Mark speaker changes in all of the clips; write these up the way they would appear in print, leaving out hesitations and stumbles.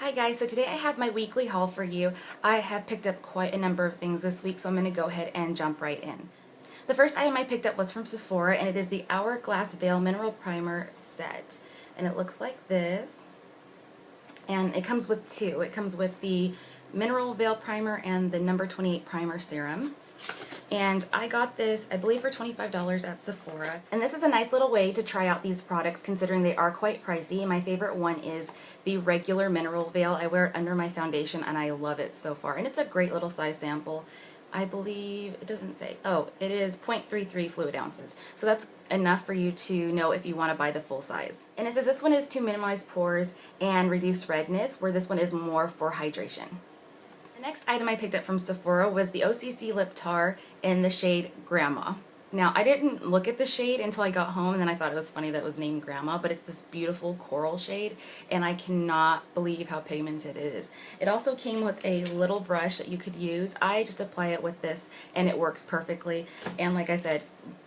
Speaker 1: Hi guys, so today I have my weekly haul for you. I have picked up quite a number of things this week, so I'm going to go ahead and jump right in. The first item I picked up was from Sephora, and it is the HourGlass Mineral Primer Set. And it looks like this. And it comes with two. It comes with the Mineral Veil Primer and the number 28 Primer Serum. And I got this, I believe, for $25 at Sephora. And this is a nice little way to try out these products considering they are quite pricey. My favorite one is the regular mineral veil. I wear it under my foundation and I love it so far. And it's a great little size sample. I believe, it doesn't say, oh, it is 0.33 fluid ounces. So that's enough for you to know if you want to buy the full size. And it says this one is to minimize pores and reduce redness, where this one is more for hydration. The next item I picked up from Sephora was the OCC Lip Tar in the shade Grandma. Now, I didn't look at the shade until I got home, and then I thought it was funny that it was named Grandma, but it's this beautiful coral shade, and I cannot believe how pigmented it is. It also came with a little brush that you could use. I just apply it with this, and it works perfectly. And like I said,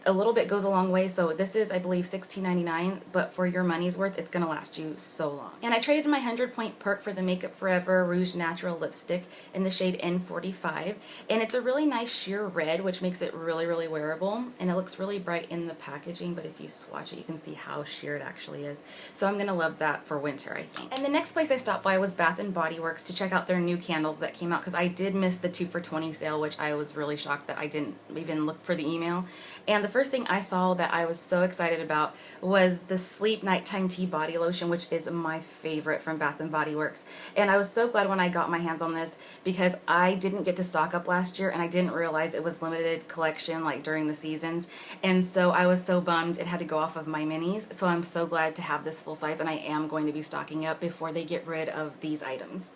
Speaker 1: a little bit goes a long way, so this is, I believe, $16.99, but for your money's worth, it's going to last you so long. And I traded my 100-point perk for the Makeup Forever Rouge Natural Lipstick in the shade N45, and it's a really nice sheer red, which makes it really, really wearable, and it looks really bright in the packaging, but if you swatch it, you can see how sheer it actually is. So I'm going to love that for winter, I think. And the next place I stopped by was Bath & Body Works to check out their new candles that came out, because I did miss the 2 for $20 sale, which I was really shocked that I didn't even look for the email. And the first thing I saw that I was so excited about was the Sleep Nighttime Tea Body Lotion, which is my favorite from Bath & Body Works. And I was so glad when I got my hands on this because I didn't get to stock up last year and I didn't realize it was limited collection like during the seasons. And so I was so bummed it had to go off of my minis. So I'm so glad to have this full size, and I am going to be stocking up before they get rid of these items.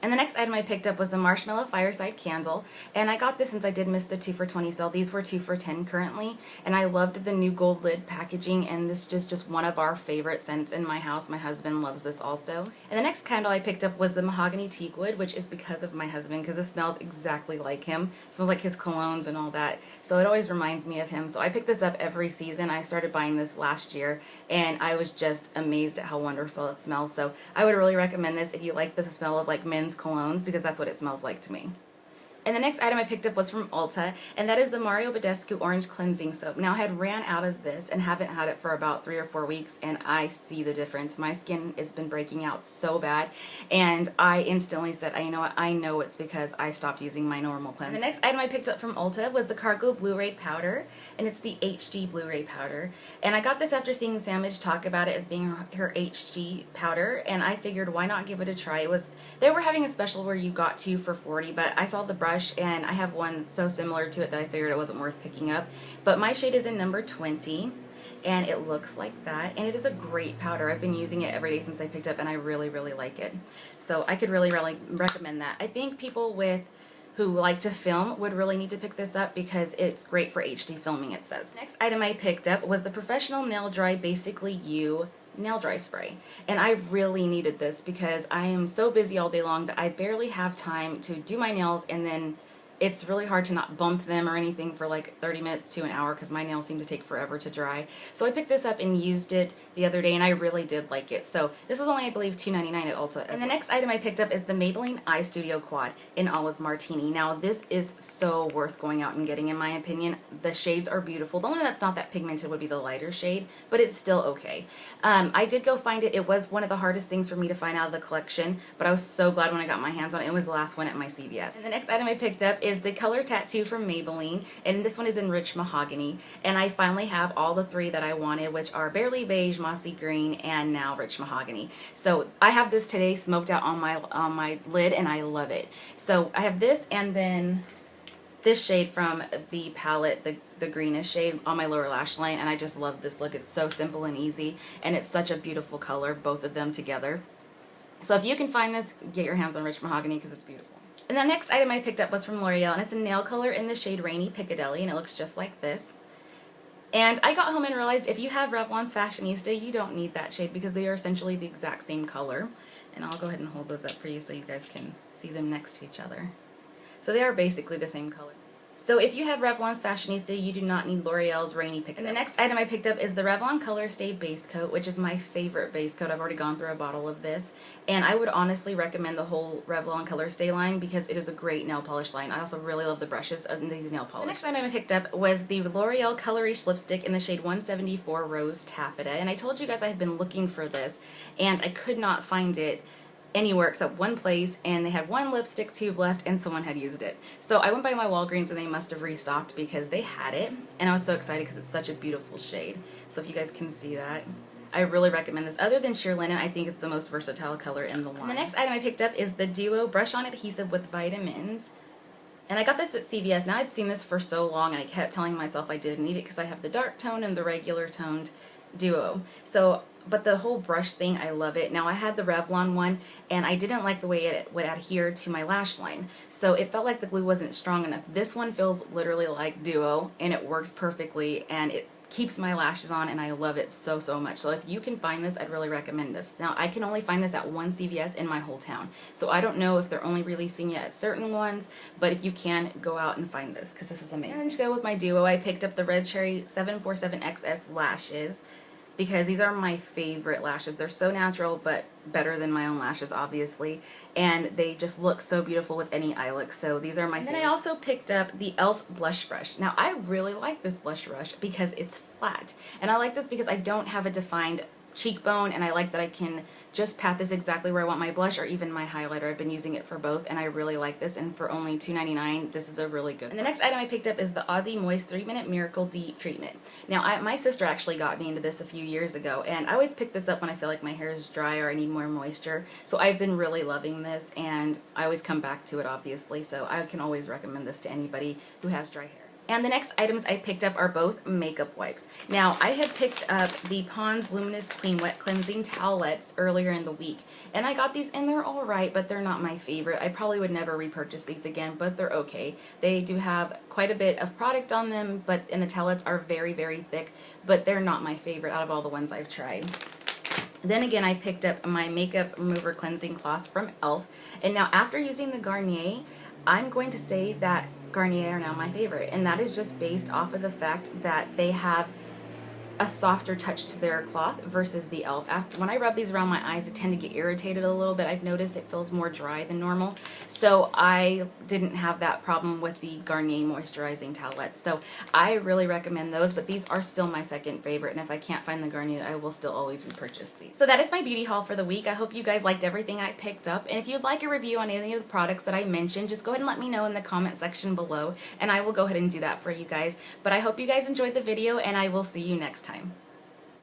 Speaker 1: And the next item I picked up was the Marshmallow Fireside Candle, and I got this since I did miss the 2 for $20 sale. These were 2 for $10 currently, and I loved the new gold lid packaging, and this is just one of our favorite scents in my house. My husband loves this also. And the next candle I picked up was the Mahogany Teakwood, which is because of my husband, because it smells exactly like him. It smells like his colognes and all that, so it always reminds me of him. So I pick this up every season. I started buying this last year, and I was just amazed at how wonderful it smells. So I would really recommend this if you like the smell of like men's colognes, because that's what it smells like to me. And the next item I picked up was from Ulta, and that is the Mario Badescu Orange Cleansing Soap. Now, I had ran out of this and haven't had it for about 3 or 4 weeks, and I see the difference. My skin has been breaking out so bad, and I instantly said, you know what, I know it's because I stopped using my normal cleanser. And the next item I picked up from Ulta was the Cargo Blu-ray Powder, and it's the HG Blu-ray Powder. And I got this after seeing Samage talk about it as being her HG powder, and I figured why not give it a try. They were having a special where you got 2 for $40, but I saw the brush and I have one so similar to it that I figured it wasn't worth picking up. But my shade is in number 20, and it looks like that, and it is a great powder. I've been using it every day since I picked up, and I really, really like it. So I could really, really recommend that. I think people who like to film would really need to pick this up because it's great for HD filming, it says. Next item I picked up was the Professional Nail Dry BasicallyU Nail Dry Spray, and I really needed this because I am so busy all day long that I barely have time to do my nails, and then it's really hard to not bump them or anything for like 30 minutes to an hour because my nails seem to take forever to dry. So I picked this up and used it the other day, and I really did like it. So this was only, I believe, $2.99 at Ulta. And the next item I picked up is the Maybelline Eye Studio Quad in Olive Martini. Now, this is so worth going out and getting, in my opinion. The shades are beautiful. The only one that's not that pigmented would be the lighter shade, but it's still okay. I did go find it. It was one of the hardest things for me to find out of the collection, but I was so glad when I got my hands on it. It was the last one at my CVS. And the next item I picked up is the Color Tattoo from Maybelline, and this one is in Rich Mahogany, and I finally have all the 3 that I wanted, which are Barely Beige, Mossy Green, and now Rich Mahogany. So I have this today smoked out on my lid, and I love it. So I have this, and then this shade from the palette, the greenish shade, on my lower lash line, and I just love this look. It's so simple and easy, and it's such a beautiful color, both of them together. So if you can find this, get your hands on Rich Mahogany because it's beautiful. And the next item I picked up was from LOreal, and it's a nail color in the shade Rainy Piccadilly, and it looks just like this. And I got home and realized if you have Revlon's Fashionista, you don't need that shade because they are essentially the exact same color. And I'll go ahead and hold those up for you so you guys can see them next to each other. So they are basically the same color. So if you have Revlon's Fashionista, you do not need L'Oreal's Rainy Pick. And the next item I picked up is the Revlon Color Stay Base Coat, which is my favorite base coat. I've already gone through a bottle of this. And I would honestly recommend the whole Revlon Color Stay line because it is a great nail polish line. I also really love the brushes of these nail polish. The next item I picked up was the L'Oreal Colorish Lipstick in the shade 174 Rose Taffeta. And I told you guys I had been looking for this and I could not find it anywhere except one place, and they had one lipstick tube left and someone had used it. So I went by my Walgreens and they must have restocked because they had it, and I was so excited because it's such a beautiful shade. So if you guys can see that, I really recommend this. Other than sheer linen, I think it's the most versatile color in the line. And the next item I picked up is the Duo Brush On Adhesive with Vitamins. And I got this at CVS. Now I'd seen this for so long and I kept telling myself I didn't need it because I have the dark tone and the regular toned Duo. So, but the whole brush thing, I love it. Now I had the Revlon one and I didn't like the way it would adhere to my lash line. So it felt like the glue wasn't strong enough. This one feels literally like Duo and it works perfectly and it keeps my lashes on and I love it so, so much. So if you can find this, I'd really recommend this. Now I can only find this at one CVS in my whole town. So I don't know if they're only releasing it at certain ones, but if you can, go out and find this because this is amazing. And to go with my Duo, I picked up the Red Cherry 747XS lashes, because these are my favorite lashes. They're so natural, but better than my own lashes, obviously. And they just look so beautiful with any eye look. So these are my favorite. And then I also picked up the e.l.f. blush brush. Now, I really like this blush brush because it's flat. And I like this because I don't have a defined cheekbone, and I like that I can just pat this exactly where I want my blush or even my highlighter. I've been using it for both, and I really like this, and for only $2.99, this is a really good. And the next item I picked up is the Aussie Moist 3-Minute Miracle Deep Treatment. Now, my sister actually got me into this a few years ago, and I always pick this up when I feel like my hair is dry or I need more moisture. So I've been really loving this, and I always come back to it, obviously, so I can always recommend this to anybody who has dry hair. And the next items I picked up are both makeup wipes. Now, I had picked up the Pond's Luminous Clean Wet Cleansing Towelettes earlier in the week. And I got these and they're alright, but they're not my favorite. I probably would never repurchase these again, but they're okay. They do have quite a bit of product on them, and the towelettes are very, very thick, but they're not my favorite out of all the ones I've tried. Then again, I picked up my Makeup Remover Cleansing Cloths from e.l.f. And now after using the Garnier, I'm going to say that Garnier are now my favorite, and that is just based off of the fact that they have a softer touch to their cloth versus the e.l.f. When I rub these around my eyes, I tend to get irritated a little bit. I've noticed it feels more dry than normal, so I didn't have that problem with the Garnier moisturizing towelettes. So I really recommend those, but these are still my second favorite, and if I can't find the Garnier, I will still always repurchase these. So that is my beauty haul for the week. I hope you guys liked everything I picked up, and if you'd like a review on any of the products that I mentioned, just go ahead and let me know in the comment section below, and I will go ahead and do that for you guys. But I hope you guys enjoyed the video, and I will see you next time.